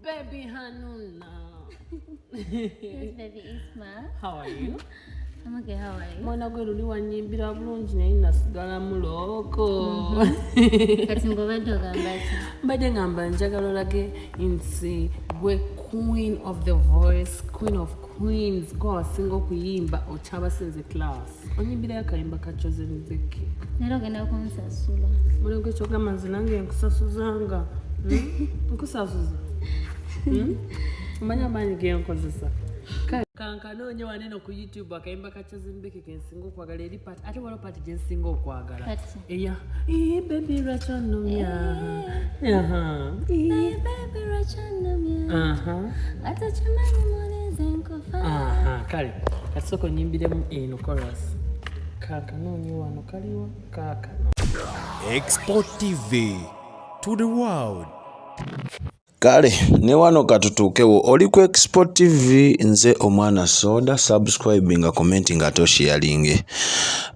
baby Hanuna. Yes, baby Isma. How are you? I'm okay, how are you? Mwana gwe luli wanyimbira bulungi naye nasigala muloko. Kati ngobadde ogamba ki? Mbadde ngamba njagala olage nti gwe queen of the voice, queen of queens, gwe wasinga okuyimba okyabasinze class. Onyimbirayo akayimba ka Chosen Becky. Nera ogenda kunsasula. Mulego ekyogamba nze nange nkusasuzanga. Nkusasuza. Manya manyi ge nkozesa. Kankanoonya waneno ku YouTube akayimba ka Chosen Becky kensinga okwagala eri pati ate waliwo pati gye nsinga okwagala. Eya baby rachanomya. Baby rachanomya. Atakimanyi muleze nkofa. Kale kasoko nyimbiremu eno chorus. Kankanoonya wano kaliwa kaakano. Export TV to the world. Kale ne wano katutuukewo oli ku Export TV nze omwana soda subscribing commenting ato sharing.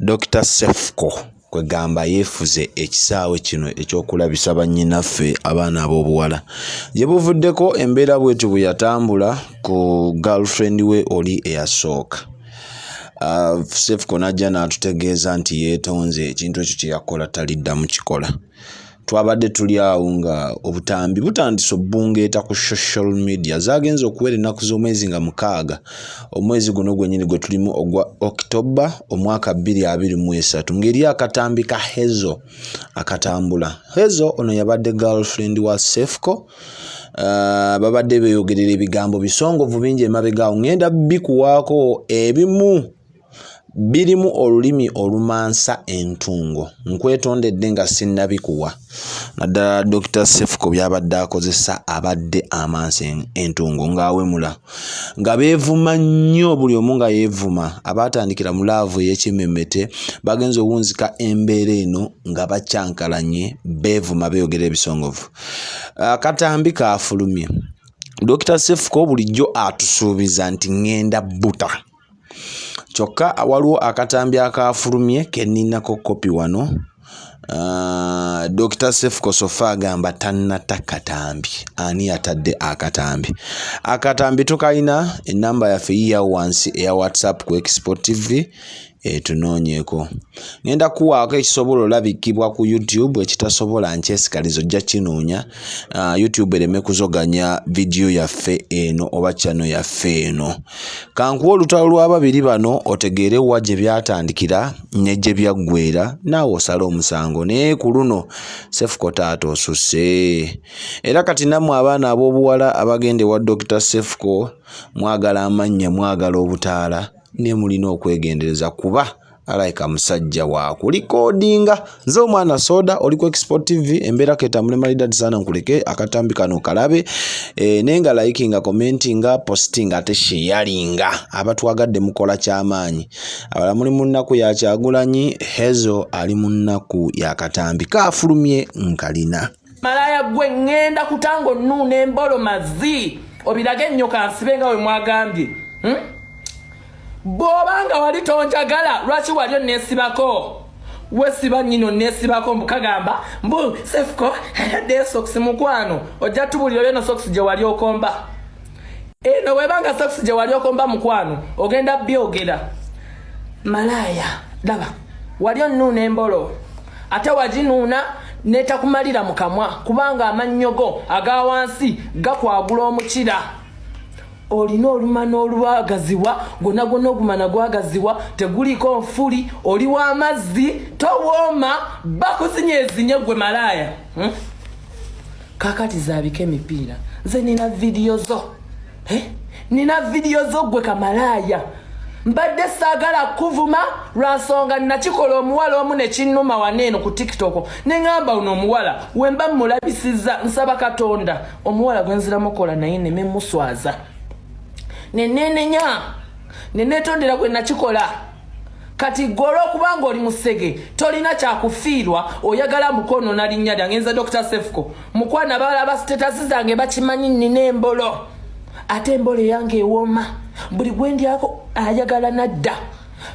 Dr Cephco kwe gamba yefuze ekisaawe kino ekyokulabisa bannyinaffe abaana ab'obuwala gye buvuddeko embeera bwetu bwe yatambula ku girlfriend we oli eyasooka. Cephco najja n'atutegeeza nti yeetonze ekintu ekyo kye yakola taliddamu kikola. Twabadde tuli awo nga obutambi butandise obbungeeta ku social media zagenze okuwera ennaku z'omwezi nga 6 omwezi guno gwennyini gwe tulimu ogwa October omwaka 2023 ngeri akatambi ka Hezo akatambula. Hezo ono yabadde girlfriend wa Cephco. Babadde beeyogerera ebigambo bisongovu bingi emabegaawo ngenda bikuwaako ebimu birimu olulimi olumansa entungo nkwetondedde nga sinnabikuwa naddala Dr Cephco byabadde akozesa abadde amansa entungo ng'awemula nga beevuma nnyo buli omu nga yeevuma abaatandikira mu laavu ey'ekimemmete bagenza owunzika embeera eno nga bakyankalanye beevuma beeyogera ebisongovu. Akatambi kaafulumye. Dr Cephco bulijjo atusuubiza nti ngenda buta. Kyokka waliwo akatambi akafulumye keninako kopi wano. Dr Cephco sofa agamba tannata katambi. Ani yatadde akatambi? Akatambi tukayina enamba yaffe yiya wansi eya WhatsApp ku Export TV tunoonyeeko. Ngenda kuwaako ekisobola olabikibwa ku YouTube ekitasobola nkyesigalizo ojja kinoonya. YouTube ereme kuzoganya video yaffe eno oba channel yaffe eno. Kankuwa olutalo lw'ababiri bano otegeere wa gye byatandikira ne gye byaggweera naawe osala omusango naye ku luno Cephco taata osusse. Era kati nammwe abaana ab'obuwala abagende wa Dr Cephco mwagala amannya mwagala obutaala ne mulina okwegendereza kuba alayika musajja wa kulikodinga. Nze omwana soda oli ku Export TV embeera ketambule malidadi sana nkuleke akatambi kano kalabe nenga likinga commentinga postinga ate sharinga abatwagadde mukola kyamaanyi. Abala muli mu nnaku ya Kyagulanyi, Hezo ali mu nnaku ya katambi kaafulumye nkalina. Malaya gwe ngenda kutango nnuuna embolo mazi obirage nnyo kansibe nga we mwagambye. Bobanga wali tonjagala lwaki wali onneesibako? Wesiba nnyino onneesibako mbukagamba mbu Cephco ayadde socks mukwano ojja tubulira beno socks gye wali okomba. Eno webanga socks gye wali okomba mukwano ogenda byogera. Malaya laba wali onnuuna embolo ate waginuuna netakumalira mu kamwa kubanga amannyogo aga wansi gakwagula omukira. Olina olumana olwagaziwa gonna gonna ogumana gwagaziwa teguliko nfuli oli w'amazzi towooma bakuzinyezinye gwe malaya. Kakati zaabika emipiira nze nina vidiyo zo. Nina vidiyo zo gwe kamalaya. Mbadde saagala kuvuma lwansonga nakikola omuwala omu ne kinnuma waneeno ku TikTok ne ngamba uno omuwala wemba mulabisiza nsaba Katonda omuwala gwenziramu kola naye neme muswaza. Nenenenya nenetondera gwe nakikola kati golo kubanga oli musege tolina kyakufiirwa oyagala mukono nalinnya lyange Dr Cephco mukwana balaba status zange bakimanyi nina embolo ate embolo yange ewooma buli gwendyako ayagala nadda.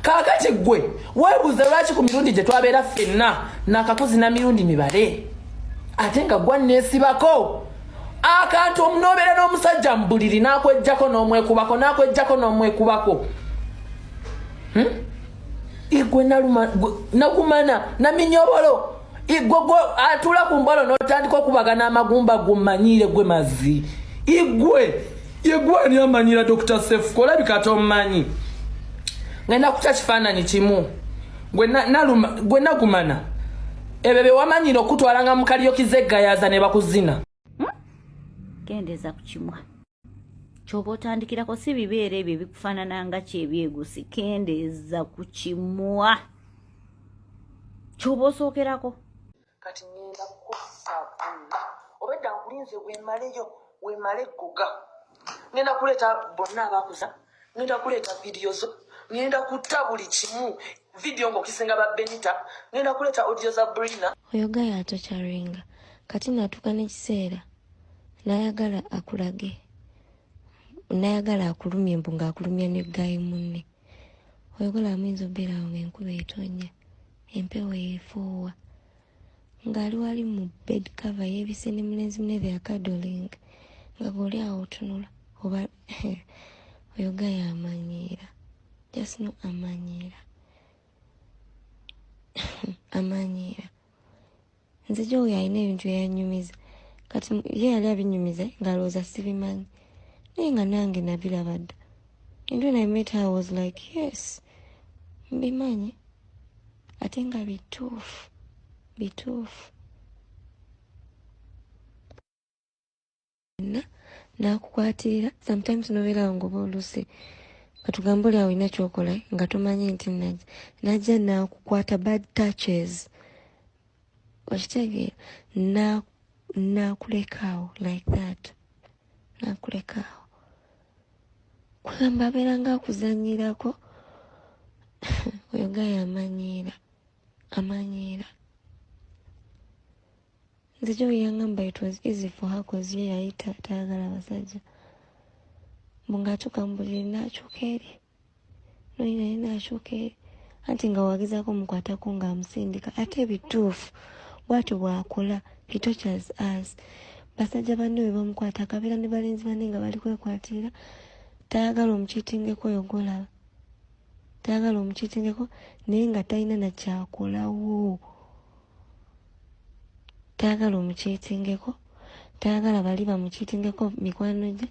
Kakati gwe weebuuze lwaki ku mirundi gye twabeera ffenna nakakuzina mirundi mibale ate nga gwa nneesibako akantu omunobeera n'omusajja mu buliri n'akwejjako n'omwekubako igwe nagumana naminyobolo igwe atula ku mbolo n'otandika okubagana amagumba gummanyiire gwe mazzi igwe ani amanyira Dr Cephco olabika tomumanyi ngenda kutya kifaananyi kimu gwe nagumana ebyo bye wamanyira okutwalanga mu kalyokize eggayaza ne bakuzina kendeeza ku kimwa kyoba otandikirako si bibeera ebyo ebikufaanana nga kyebyegusi kendeeza ku kimwa kyoba osookerako kati ngenda kukusabula obedda nkulinze wemale eggoga ngenda kuleeta bonna abakuza ngenda kuleeta vidiyo zo ngenda kutta buli kimu vidiyo ng'okisinga Benita ngenda kuleeta audio za Brina oyo gaya atokyarenga kati natuuka n'ekiseera nayagala akulumye mbu ng'akulumya ne gayi munne oyagala amuyinza obeera awo ng'enkuba etonnya empewo yeefuuwa ng'ali wali mu bed cover yeebise ne mulenzi munne akadoling nga goli awo otunula oba oyo gaya amanyiira just no amanyiira amanyiira nze gyoyo alina ebintu eyanyumiza kati ye yali abinyumiza ng'alowooza sibimanyi naye nga nange nabiraba dda and when I met her I was like yes mbimanyi ate nga bituufu nakukwatirira sometimes nobeerawo ngoba oluse katugamba oli awo olina kyokola nga tomanyi nti najja nakukwata bad touches okitegeera nakulekaawo like that nakulekaawo kugamba abeera nga akuzanyirako oyo gaya amanyiira nze gyoyo yangamba it was easy for her cause ye yali tayagala abasajja mbu ng'atuuka mu buliri n'akyuka eri noyinaye n'akyuka eri anti nga wagezaako mukwatako ng'amusindika ate bituufu bw'atyo bw'akola he tortures us basajja banne bwe bamukwata akabeera ne balenzi banne nga bali kwekwatirira tayagala omukiitingeko oyo golaba tayagala omukiitingeko naye nga talina nakyakolawo tayagala omukiitingeko tayagala bali bamukiitingeko mikwano gye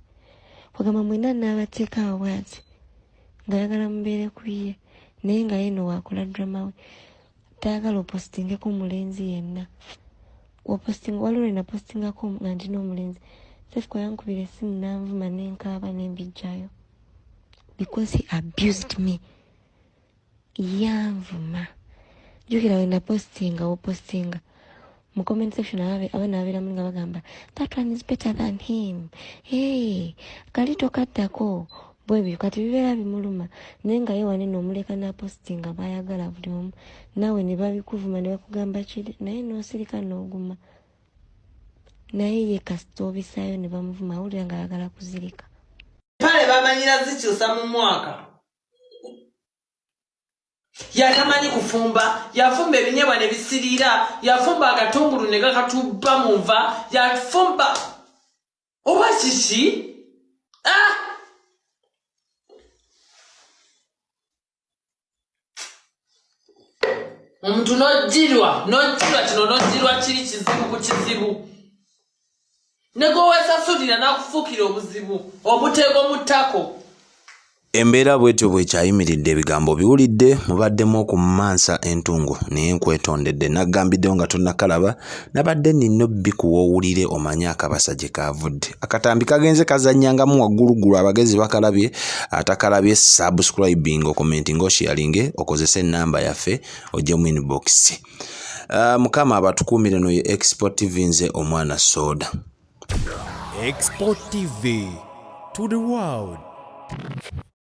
kwagamba mwena n'abateekaawo bw'ati ng'ayagala mubeere ku ye naye nga yeno waakola drama we tayagala opositingeko omulenzi yenna opositinga waliwo napositingako nga ndi n'omulenzi Cephco yankubira essimu n'anvuma n'enkaaba n'embijjayo because he abused me yanvuma jjukira we napositinga opositinga mu comment section abaana babeeramu nga bagamba that one is better than him kali tokaddako bwebyo kati bibeera bimuluma naye nga ye wane n'omuleka n'apositinga bayagala buli omu naawe ne babikuvuma ne bakugamba kiri naye n'osirika n'oguma naye ye kasita obisaayo ne bamuvuma awulira ng'ayagala kuzirika pale bamanyira zikyusa mu mwaka yatamanyi kufumba yafumba ebinyebwa ne bisiriira yafumba agatungulu ne gakatubba mu nva yafumba oba kiki omuntu nojjirwa kino kiri kizibu ku kizibu negoweesasulira n'akufuukira obuzibu obuteego mu ttako embeera bwetyo bwekyayimiridde ebigambo biwulidde mubaddemu okumansa entungu naye nkwetondedde naggambiddewo nga tonnakalaba nabadde nina bikuwowulire omanye akabasa gye kaavudde akatambi kagenze kazannyangamu waggulugulu abagezi bakalabye atakalabye subscribing okomenting osharinge okozese ennamba yaffe ojje mu inbox mukama abatukuumire no ye Export TV nze omwana soda Export TV to the world.